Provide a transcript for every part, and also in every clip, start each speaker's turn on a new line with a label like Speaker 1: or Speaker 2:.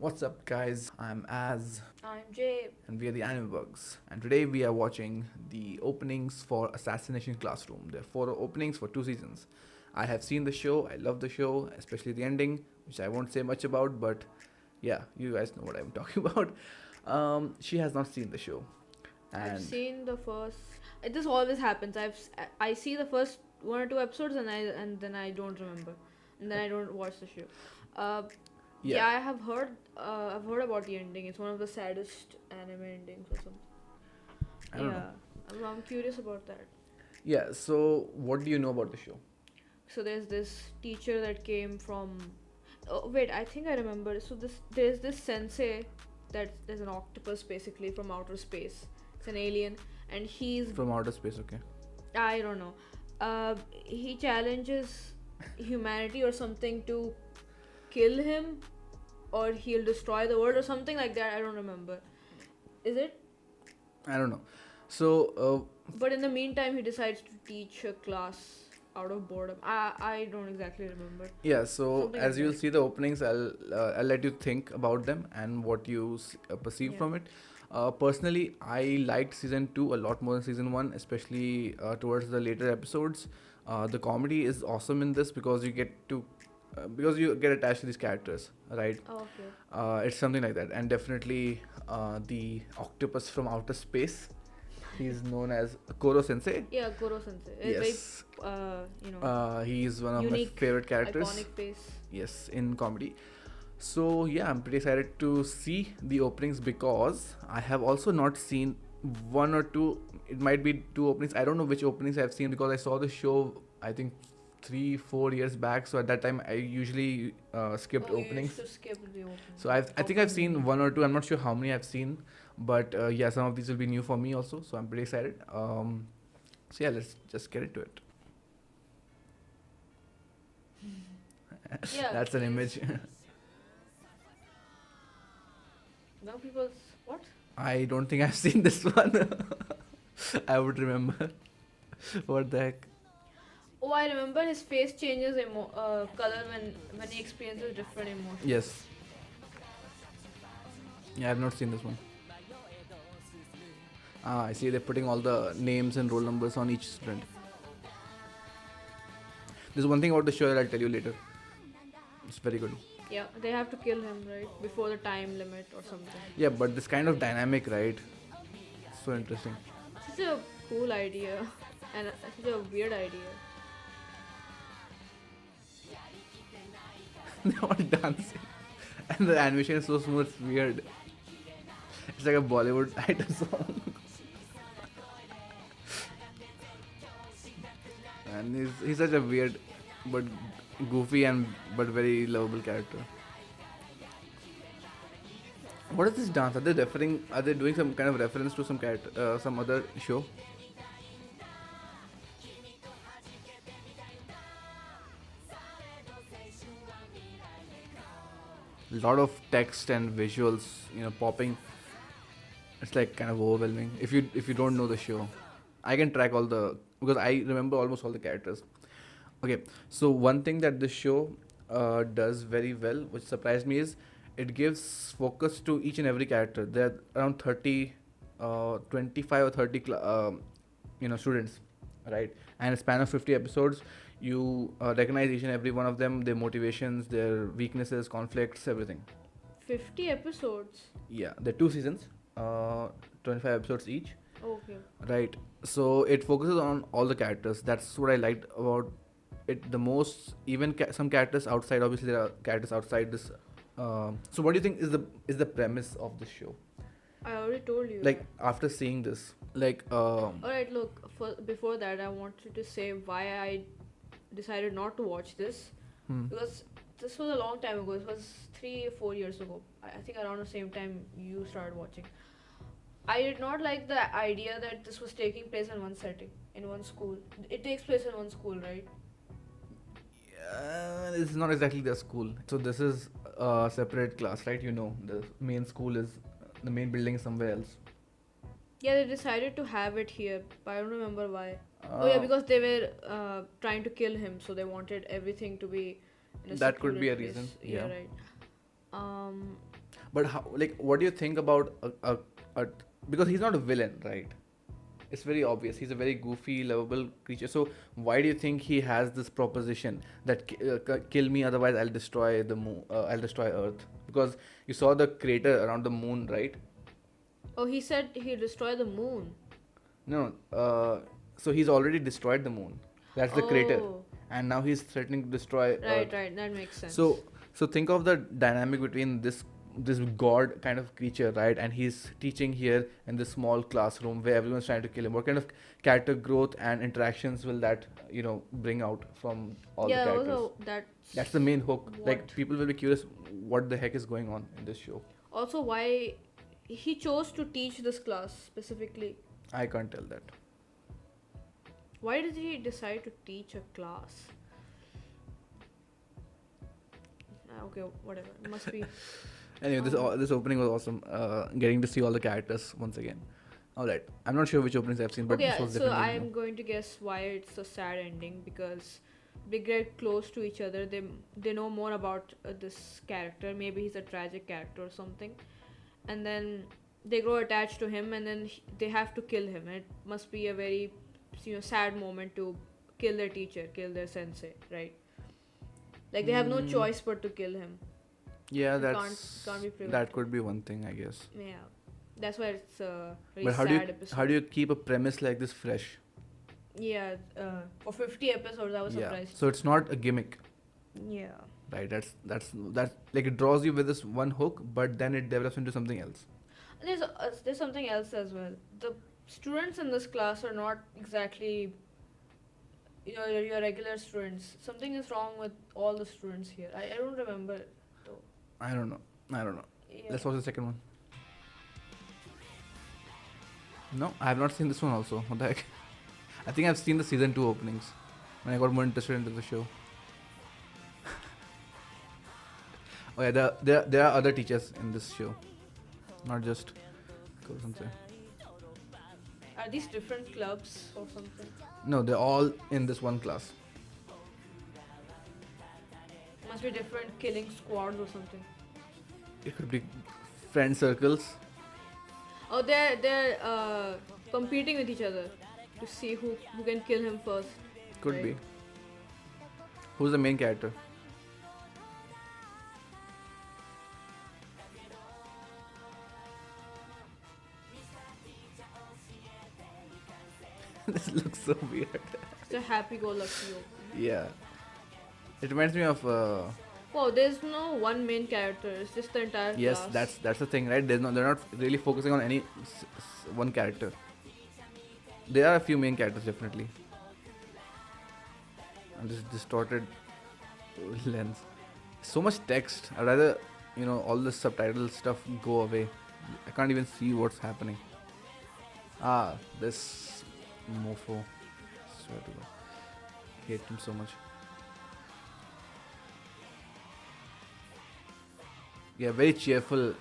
Speaker 1: What's up, guys? I'm Az,
Speaker 2: I'm Jay.
Speaker 1: and we are the Anime Bugs. And today we are watching the openings for Assassination Classroom. There are four openings for 2 seasons. I have seen the show. I love the show, especially the ending, which I won't say much about. But yeah, you guys know what I'm talking about. She has not seen the show,
Speaker 2: I've
Speaker 1: and
Speaker 2: seen the first. This always happens. I see the first one or two episodes and then I don't remember, and then I don't watch the show. Uh,
Speaker 1: yeah,
Speaker 2: yeah, I have heard. I've heard about the ending. It's one of the saddest anime endings or something.
Speaker 1: I don't know.
Speaker 2: Yeah, I'm curious about that.
Speaker 1: Yeah, so what do you know about the show?
Speaker 2: So there's this teacher that came from. Oh wait, I think I remember. So there's this sensei that there's an octopus basically from outer space. It's an alien, and he's
Speaker 1: From outer space, okay?
Speaker 2: I don't know. He challenges humanity or something to kill him, or he'll destroy the world or something like that. I don't remember. Is it?
Speaker 1: I don't know. So,
Speaker 2: But in the meantime, he decides to teach a class out of boredom. I don't exactly remember.
Speaker 1: yeah, so
Speaker 2: Something
Speaker 1: as
Speaker 2: like
Speaker 1: you'll
Speaker 2: that.
Speaker 1: see the openings, I'll let you think about them and what you perceive
Speaker 2: Yeah.
Speaker 1: from it. Personally, I liked season 2 a lot more than season 1, especially towards the later episodes. The comedy is awesome in this because you get attached to these characters, right?
Speaker 2: Oh, okay.
Speaker 1: It's something like that, and definitely the octopus from outer space. He's known as Koro-Sensei.
Speaker 2: Yeah, Koro-Sensei. A very
Speaker 1: Yes, he's one of my
Speaker 2: unique,
Speaker 1: favorite characters.
Speaker 2: iconic face.
Speaker 1: Yes, in comedy. So yeah, I'm pretty excited to see the openings because I have also not seen one or two. It might be two openings. I don't know which openings I've seen because I saw the show, I think 3-4 years back. So at that time I usually skipped
Speaker 2: Oh, you used
Speaker 1: openings.
Speaker 2: to skip the opening.
Speaker 1: So I think I've seen one or two. I'm not sure how many I've seen, but yeah, some of these will be new for me also. So I'm pretty excited. So yeah, let's just get into it.
Speaker 2: Yeah,
Speaker 1: That's an
Speaker 2: he's
Speaker 1: image.
Speaker 2: young people's what?
Speaker 1: I don't think I've seen this one. I would remember. What the heck?
Speaker 2: Oh, I remember his face changes color when he experiences different emotions.
Speaker 1: Yes. Yeah, I've not seen this one. Ah, I see they're putting all the names and roll numbers on each student. There's one thing about the show that I'll tell you later. It's very good.
Speaker 2: Yeah, they have to kill him right before the time limit or something.
Speaker 1: Yeah, but this kind of dynamic, right? So interesting.
Speaker 2: Such a cool idea and such a weird idea.
Speaker 1: They're all dancing. And the animation is so smooth, it's weird. It's like a Bollywood idol song. And he's such a weird but goofy and but very lovable character. What is this dance? Are they doing some kind of reference to some character, some other show? A lot of text and visuals, popping. It's like kind of overwhelming if you don't know the show. I can track all the because I remember almost all the characters. Okay, so one thing that the show does very well, which surprised me, is it gives focus to each and every character. There are around 30, 25 or 30, students, right? And a span of 50 episodes, you recognize each and every one of them, their motivations, their weaknesses, conflicts, everything.
Speaker 2: 50 episodes.
Speaker 1: Yeah, there are 2 seasons, 25 episodes each,
Speaker 2: Okay.
Speaker 1: right? So it focuses on all the characters. That's what I liked about it the most. Even some characters outside. Obviously, there are characters outside this. So, what do you think is the premise of the show?
Speaker 2: I already told you.
Speaker 1: Like after seeing this, like
Speaker 2: Alright, look, before that, I wanted to say why I decided not to watch this.
Speaker 1: hmm,
Speaker 2: Because this was a long time ago. It was 3 or 4 years ago. I think around the same time you started watching. I did not like the idea that this was taking place in one setting, in one school. It takes place in one school, right?
Speaker 1: it's not exactly their school. So this is a separate class, right? The main school is the main building is somewhere else.
Speaker 2: Yeah, they decided to have it here, but I don't remember why. Oh yeah,
Speaker 1: Uh,
Speaker 2: because they were trying to kill him, so they wanted everything to be in a
Speaker 1: that could be
Speaker 2: secluded
Speaker 1: a
Speaker 2: place.
Speaker 1: reason.
Speaker 2: Yeah,
Speaker 1: Yeah.
Speaker 2: right. Um,
Speaker 1: But how, like, what do you think about a because he's not a villain, right? It's very obvious. He's a very goofy, lovable creature. So why do you think he has this proposition that kill me, otherwise I'll destroy the moon, I'll destroy Earth? Because you saw the crater around the moon, right?
Speaker 2: Oh, he said he'd destroy the moon.
Speaker 1: No, so he's already destroyed the moon. That's the crater,
Speaker 2: Oh,
Speaker 1: and now he's threatening to destroy
Speaker 2: right,
Speaker 1: Earth.
Speaker 2: right. That makes sense.
Speaker 1: So think of the dynamic between this god kind of creature, right? And he's teaching here in this small classroom where everyone's trying to kill him. What kind of character growth and interactions will that bring out from all the
Speaker 2: yeah,
Speaker 1: characters?
Speaker 2: also
Speaker 1: That's the main hook. Like
Speaker 2: what-
Speaker 1: people will be curious, what the heck is going on in this show?
Speaker 2: also why he chose to teach this class specifically.
Speaker 1: I can't tell that.
Speaker 2: Why did he decide to teach a class? Okay, whatever. It must be.
Speaker 1: Anyway, this opening was awesome. Getting to see all the characters once again. All right, I'm not sure which openings I've seen, but
Speaker 2: Okay,
Speaker 1: this was
Speaker 2: so
Speaker 1: definitely
Speaker 2: I'm
Speaker 1: new.
Speaker 2: going to guess why it's a sad ending, because they get close to each other. They know more about this character. Maybe he's a tragic character or something, and then they grow attached to him, and then they have to kill him. It must be a very sad moment to kill their teacher, kill their sensei, right? Like they have no
Speaker 1: Mm.
Speaker 2: choice but to kill him.
Speaker 1: Yeah,
Speaker 2: It
Speaker 1: that's
Speaker 2: can't be
Speaker 1: that
Speaker 2: prevented.
Speaker 1: could be one thing, I guess.
Speaker 2: Yeah, that's why it's a very
Speaker 1: But
Speaker 2: sad episode.
Speaker 1: how do you keep a premise like this fresh?
Speaker 2: Yeah, for 50 episodes, I was
Speaker 1: Yeah,
Speaker 2: surprised.
Speaker 1: so it's not a gimmick,
Speaker 2: Yeah.
Speaker 1: right? That's like it draws you with this one hook, but then it develops into something else.
Speaker 2: There's something else as well. The students in this class are not exactly your regular students. Something is wrong with all the students here. I don't remember though.
Speaker 1: I don't know.
Speaker 2: Yeah.
Speaker 1: Let's watch the second one. No, I have not seen this one also. What the heck? I think I've seen the season 2 openings when I got more interested into the show. Oh yeah, there are other teachers in this show, not just Koro-Sensei.
Speaker 2: Are these different clubs or something?
Speaker 1: No, they're all in this one class.
Speaker 2: Must be different killing squads or something.
Speaker 1: It could be friend circles.
Speaker 2: Oh, they're competing with each other to see who can kill him first.
Speaker 1: Could
Speaker 2: Right.
Speaker 1: be. Who's the main character? This looks so weird.
Speaker 2: It's a happy-go-lucky opening.
Speaker 1: Yeah. It reminds me of.
Speaker 2: Wow, there's no one main character. It's just the entire
Speaker 1: Yes,
Speaker 2: class.
Speaker 1: that's the thing, right? They're not really focusing on any one character. There are a few main characters definitely. And this distorted lens. So much text. I'd rather all the subtitle stuff go away. I can't even see what's happening. Ah, this mofo. Swear to God. Hate him so much. Yeah, very cheerful.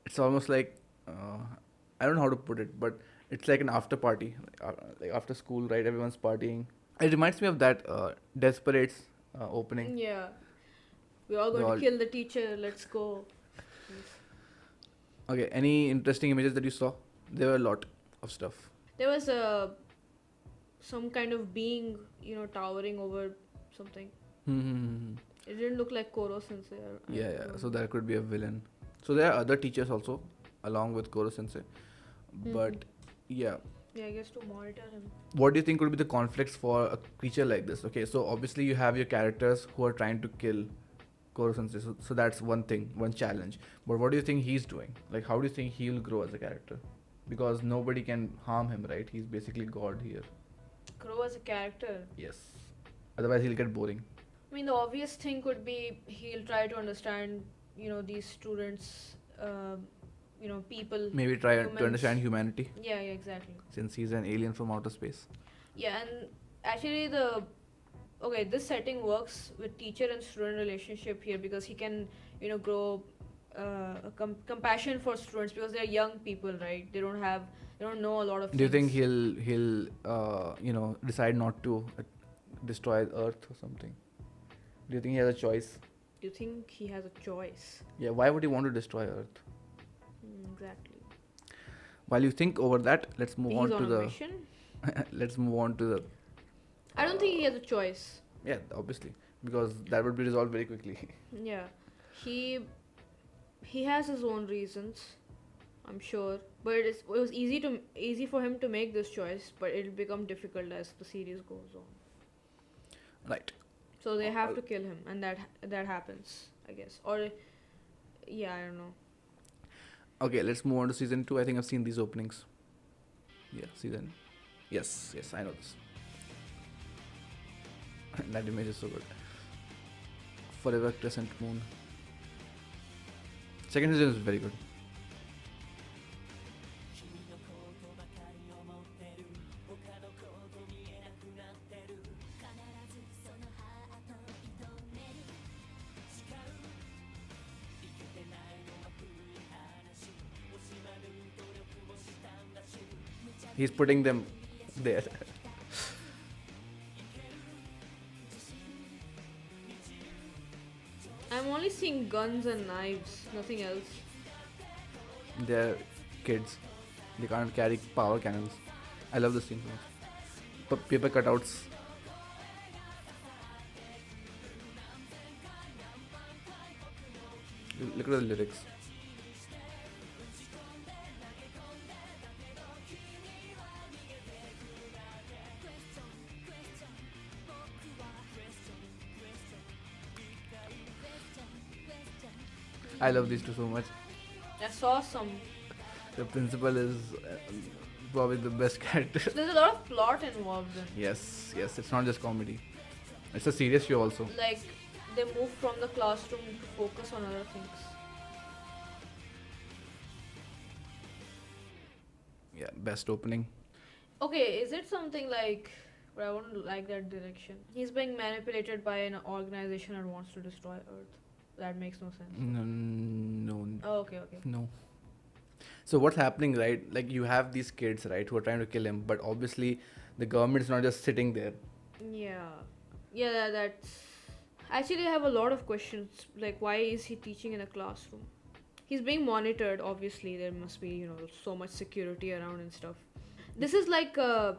Speaker 1: It's almost like I don't know how to put it, but it's like an after party, like after school, right? Everyone's partying. It reminds me of that Desperates opening.
Speaker 2: Yeah. We're all
Speaker 1: They
Speaker 2: going
Speaker 1: all-
Speaker 2: to kill the teacher. Let's go.
Speaker 1: Okay, any interesting images that you saw? There were a lot of stuff.
Speaker 2: There was some kind of being, towering over something.
Speaker 1: Hmm.
Speaker 2: It didn't look like Koro-Sensei.
Speaker 1: Yeah. So that could be a villain. So there are other teachers also, along with Koro-Sensei. But yeah,
Speaker 2: Yeah, I guess to monitor him.
Speaker 1: what do you think would be the conflicts for a creature like this? Okay, so obviously you have your characters who are trying to kill Koro-Sensei. So that's one thing, one challenge. But what do you think he's doing? Like, how do you think he'll grow as a character? Because nobody can harm him, right? He's basically God here.
Speaker 2: Crow as a character.
Speaker 1: Yes. Otherwise, he'll get boring.
Speaker 2: I mean, the obvious thing could be he'll try to understand, these students, people.
Speaker 1: Maybe try to
Speaker 2: Humans.
Speaker 1: understand humanity,
Speaker 2: Yeah, exactly.
Speaker 1: since he's an alien from outer space.
Speaker 2: Yeah, and actually this setting works with teacher and student relationship here, because he can, grow compassion for students, because they're young people, right? They don't know a lot of
Speaker 1: Do you think
Speaker 2: things.
Speaker 1: he'll decide not to destroy Earth or something? Do you think he has a choice?
Speaker 2: Do you think he has a choice?
Speaker 1: Yeah, why would he want to destroy Earth?
Speaker 2: Exactly.
Speaker 1: While you think over that, let's move
Speaker 2: He's
Speaker 1: on
Speaker 2: on
Speaker 1: to
Speaker 2: a
Speaker 1: the.
Speaker 2: mission.
Speaker 1: Let's move on to the.
Speaker 2: I don't think he has a choice.
Speaker 1: Yeah, obviously, because that would be resolved very quickly.
Speaker 2: Yeah, he he has his own reasons, I'm sure, but it was easy for him to make this choice, but it'll become difficult as the series goes on.
Speaker 1: Right.
Speaker 2: So they have to kill him, and that happens, I guess. Or yeah, I don't know.
Speaker 1: Okay, let's move on to season 2. I think I've seen these openings. Yeah, season. Yes, I know this. That image is so good. Forever Crescent Moon. Second season is very good. He's putting them there.
Speaker 2: I'm only seeing guns and knives, nothing else.
Speaker 1: They're kids. They can't carry power cannons. I love the scene so much. Paper cutouts. Look at the lyrics. I love these two so much.
Speaker 2: I saw some.
Speaker 1: The principal is probably the best character.
Speaker 2: There's a lot of plot involved in.
Speaker 1: Yes, it's not just comedy. It's a serious show also.
Speaker 2: Like they move from the classroom to focus on other things.
Speaker 1: Yeah, best opening.
Speaker 2: Okay, is it something like? But I wouldn't like that direction. He's being manipulated by an organization that wants to destroy Earth. That makes no sense.
Speaker 1: No.
Speaker 2: Oh, okay.
Speaker 1: No. So what's happening, right? Like you have these kids, right, who are trying to kill him, but obviously the government is not just sitting there.
Speaker 2: Yeah, that's... Actually, I have a lot of questions. Like, why is he teaching in a classroom? He's being monitored, obviously. There must be, so much security around and stuff. This is like to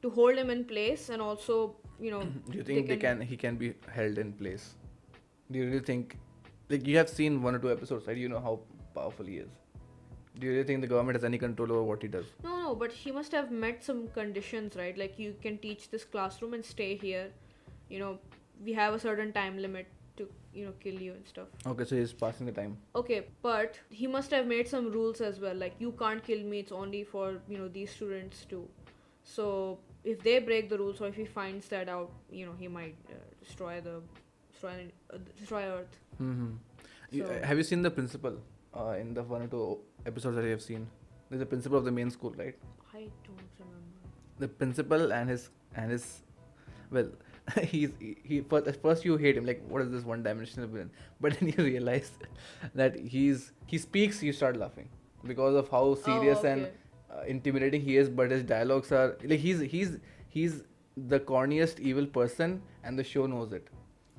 Speaker 2: hold him in place, and also,
Speaker 1: Do you think he can be held in place? Do you really think, like you have seen 1 or 2 episodes, right? You know how powerful he is. Do you really think the government has any control over what he does?
Speaker 2: No, but he must have met some conditions, right? Like you can teach this classroom and stay here. We have a certain time limit to, kill you and stuff.
Speaker 1: Okay, so he's passing the time.
Speaker 2: Okay, but he must have made some rules as well. Like you can't kill me. It's only for, these students too. So if they break the rules, or if he finds that out, he might destroy Earth.
Speaker 1: Mm-hmm.
Speaker 2: So,
Speaker 1: Have you seen the principal in the 1 or 2 episodes that you have seen? There's the principal of the main school, right?
Speaker 2: I don't remember.
Speaker 1: The principal and his well, he at first you hate him, like what is this one-dimensional villain? But then you realize that he speaks, you start laughing because of how serious and intimidating he is. But his dialogues are like he's the corniest evil person, and the show knows it.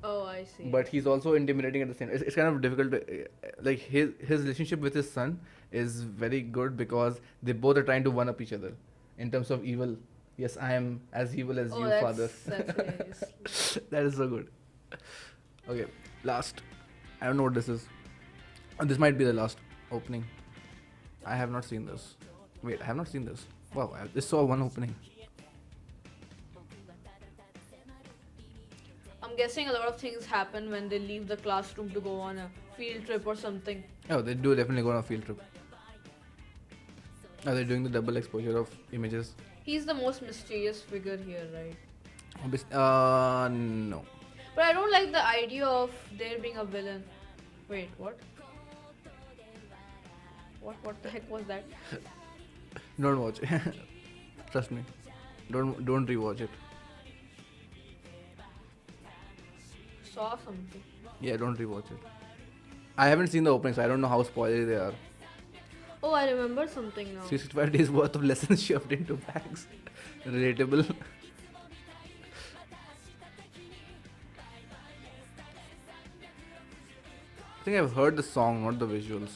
Speaker 2: Oh, I see.
Speaker 1: But he's also intimidating at the same time. It's kind of difficult to, like his relationship with his son is very good because they both are trying to one up each other in terms of evil. Yes, I am as evil as you, father.
Speaker 2: That's hilarious.
Speaker 1: That is so good. Okay, last. I don't know what this is. This might be the last opening. I have not seen this. Wait, I have not seen this. Wow, I just saw one opening.
Speaker 2: I'm guessing a lot of things happen when they leave the classroom to go on a field trip or something.
Speaker 1: Oh, they do definitely go on a field trip. Are they doing the double exposure of images?
Speaker 2: He's the most mysterious figure here, right?
Speaker 1: No.
Speaker 2: But I don't like the idea of there being a villain. Wait, what? What the heck was that?
Speaker 1: Don't watch it. Trust me. Don't rewatch it.
Speaker 2: Saw something.
Speaker 1: Yeah, don't rewatch it. I haven't seen the opening, so I don't know how spoilery they are.
Speaker 2: Oh, I remember something now.
Speaker 1: 365 days worth of lessons shoved into bags. Relatable. think I've heard the song, not the visuals.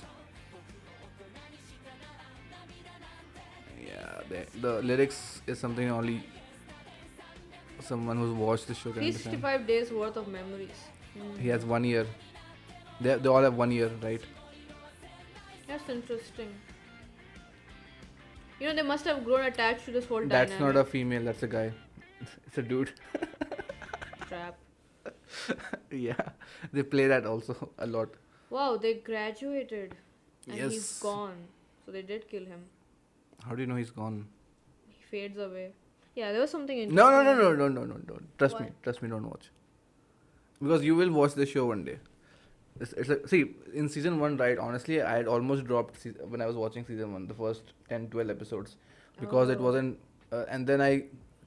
Speaker 1: Yeah, the lyrics is something only someone who's watched the show can understand.
Speaker 2: 365 days worth of memories.
Speaker 1: He has 1 year. They all have 1 year, right?
Speaker 2: That's interesting. You know, they must have grown attached to this whole
Speaker 1: That's
Speaker 2: dynamic.
Speaker 1: not a female. That's a guy. It's a dude.
Speaker 2: Trap.
Speaker 1: Yeah, they play that also a lot.
Speaker 2: Wow, they graduated. And he's
Speaker 1: Yes.
Speaker 2: gone. So they did kill him.
Speaker 1: How do you know he's gone?
Speaker 2: He fades away. Yeah, there was something interesting.
Speaker 1: No. Trust me.
Speaker 2: Why?
Speaker 1: Trust me. Don't watch. Because you will watch the show one day. It's like, see, in season 1, right, honestly, I had almost dropped when I was watching season 1, the first 10, 12 episodes. Because it
Speaker 2: Oh.
Speaker 1: wasn't, and then I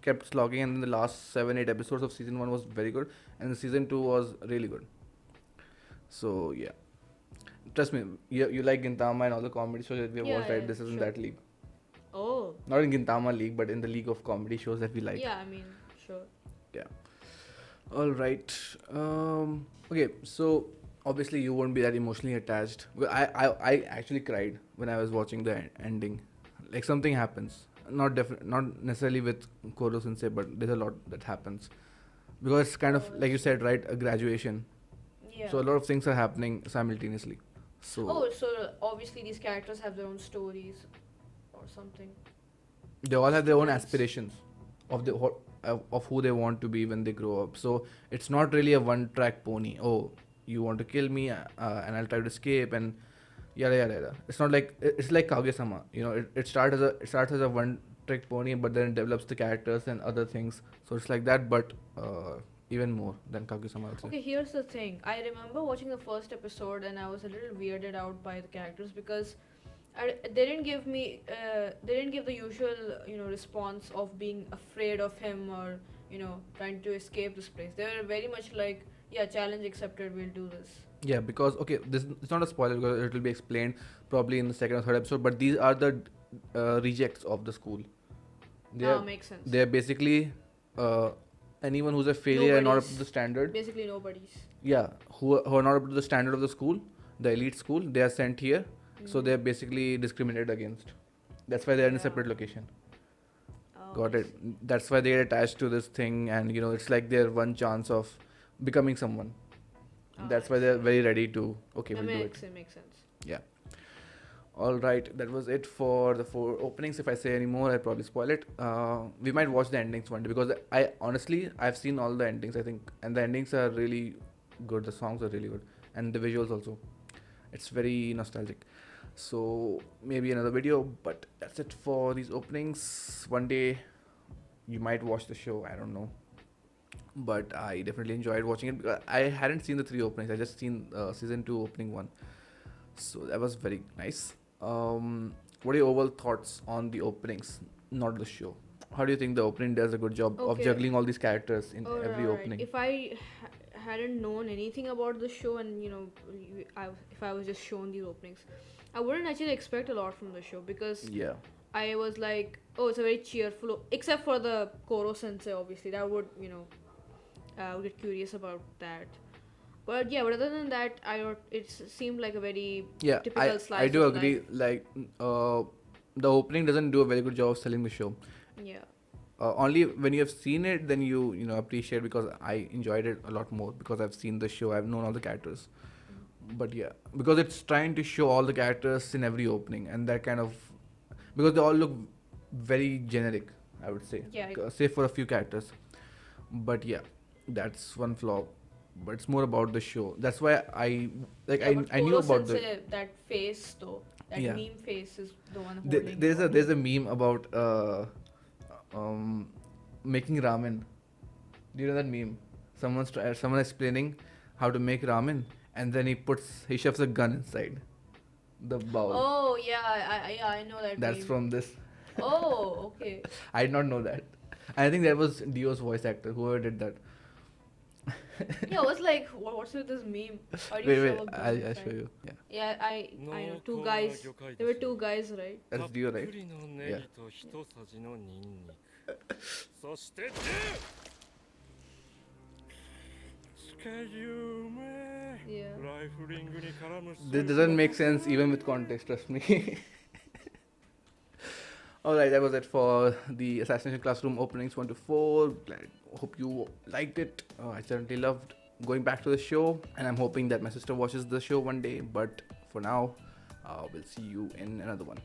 Speaker 1: kept slogging, and then the last 7, 8 episodes of season 1 was very good, and the season 2 was really good. So, yeah. Trust me, you like Gintama and all the comedy shows that we have
Speaker 2: Yeah,
Speaker 1: watched, right?
Speaker 2: yeah,
Speaker 1: This is in
Speaker 2: sure.
Speaker 1: that league.
Speaker 2: Oh.
Speaker 1: Not in Gintama league, but in the league of comedy shows that we like.
Speaker 2: Yeah, I mean, sure.
Speaker 1: All right. Okay, so obviously you won't be that emotionally attached. Well, I actually cried when I was watching the ending. Like something happens. Not necessarily with Koro-Sensei, but there's a lot that happens. Because it's kind of, like you said, right, a graduation.
Speaker 2: Yeah.
Speaker 1: So a lot of things are happening simultaneously. So
Speaker 2: Oh, so obviously these characters have their own stories or something.
Speaker 1: they all have their own
Speaker 2: Nice.
Speaker 1: aspirations of who they want to be when they grow up. So it's not really a one-track pony. Oh, you want to kill me, and I'll try to escape, and yada yada yada. It's not like it's like Kaguya-sama. You know, it starts as a one-trick pony, but then it develops the characters and other things. So it's like that, but even more than Kaguya-sama, I would say.
Speaker 2: Okay, here's the thing. I remember watching the first episode and I was a little weirded out by the characters because they didn't give me they didn't give the usual response of being afraid of him or trying to escape this place. They were very much like, yeah, challenge accepted, we'll do this.
Speaker 1: Yeah, because okay, this it's not a spoiler because it will be explained probably in the second or third episode. But these are the rejects of the school.
Speaker 2: Makes sense.
Speaker 1: They're basically anyone who's a failure and not up to the standard.
Speaker 2: Basically nobody's.
Speaker 1: Yeah, who are not up to the standard of the school, the elite school. They are sent here, so they're basically discriminated against. That's why they're in a
Speaker 2: Yeah.
Speaker 1: separate location.
Speaker 2: Oh,
Speaker 1: Got
Speaker 2: I
Speaker 1: it.
Speaker 2: see.
Speaker 1: That's why they get attached to this thing, and it's like their one chance of becoming someone. That's
Speaker 2: I
Speaker 1: why they're
Speaker 2: see.
Speaker 1: very ready to we'll do it.
Speaker 2: Makes sense.
Speaker 1: All right, that was it for the 4 openings. If I say any more, I'll probably spoil it. We might watch the endings one day because I've seen all the endings, I think, and the endings are really good. The songs are really good, and the visuals also. It's very nostalgic. So maybe another video, but that's it for these openings. One day, you might watch the show. I don't know, but I definitely enjoyed watching it. Because I hadn't seen the 3 openings. I just seen season 2 opening 1. So that was very nice. What are your overall thoughts on the openings, not the show? How do you think the opening does a good job of
Speaker 2: Okay.
Speaker 1: juggling all these characters in every
Speaker 2: Alright.
Speaker 1: opening?
Speaker 2: If I hadn't known anything about the show and if I was just shown these openings, I wouldn't actually expect a lot from the show because
Speaker 1: Yeah.
Speaker 2: I was like, oh, it's a very cheerful, except for the Koro-Sensei, obviously. That would, I would get curious about that. But yeah, but other than that, it seemed like a very
Speaker 1: Yeah,
Speaker 2: typical slice
Speaker 1: I do
Speaker 2: of
Speaker 1: agree.
Speaker 2: life.
Speaker 1: Like, the opening doesn't do a very good job of selling the show.
Speaker 2: Yeah.
Speaker 1: Only when you have seen it, then you appreciate, because I enjoyed it a lot more because I've seen the show. I've known all the characters. But yeah, because it's trying to show all the characters in every opening, and that kind of, because they all look very generic, I would say.
Speaker 2: Yeah.
Speaker 1: Save for a few characters. But yeah, that's one flaw. But it's more about the show. That's why I knew about the.
Speaker 2: Koro-Sensei, that face though, that
Speaker 1: Yeah.
Speaker 2: meme face is the one holding.
Speaker 1: There's a meme about making ramen. Do you know that meme? Someone explaining how to make ramen, and then he shoves a gun inside the bowl.
Speaker 2: Oh yeah, I know that.
Speaker 1: That's
Speaker 2: meme.
Speaker 1: from this.
Speaker 2: Oh, okay.
Speaker 1: I did not know that. I think that was Dio's voice actor, whoever did that.
Speaker 2: Yeah, I was like, what's with this meme? Why do you
Speaker 1: Wait,
Speaker 2: shove a gun
Speaker 1: I'll
Speaker 2: inside?
Speaker 1: show you. Yeah,
Speaker 2: Yeah, I know two guys. There were 2 guys, right?
Speaker 1: that's Dio, right?
Speaker 3: たっぷりのネギと一さじのニンニクそして
Speaker 2: Yeah.
Speaker 1: This doesn't make sense even with context, trust me. Alright, that was it for the Assassination Classroom openings 1 to 4. Hope you liked it. I certainly loved going back to the show, and I'm hoping that my sister watches the show one day. But for now, we'll see you in another one.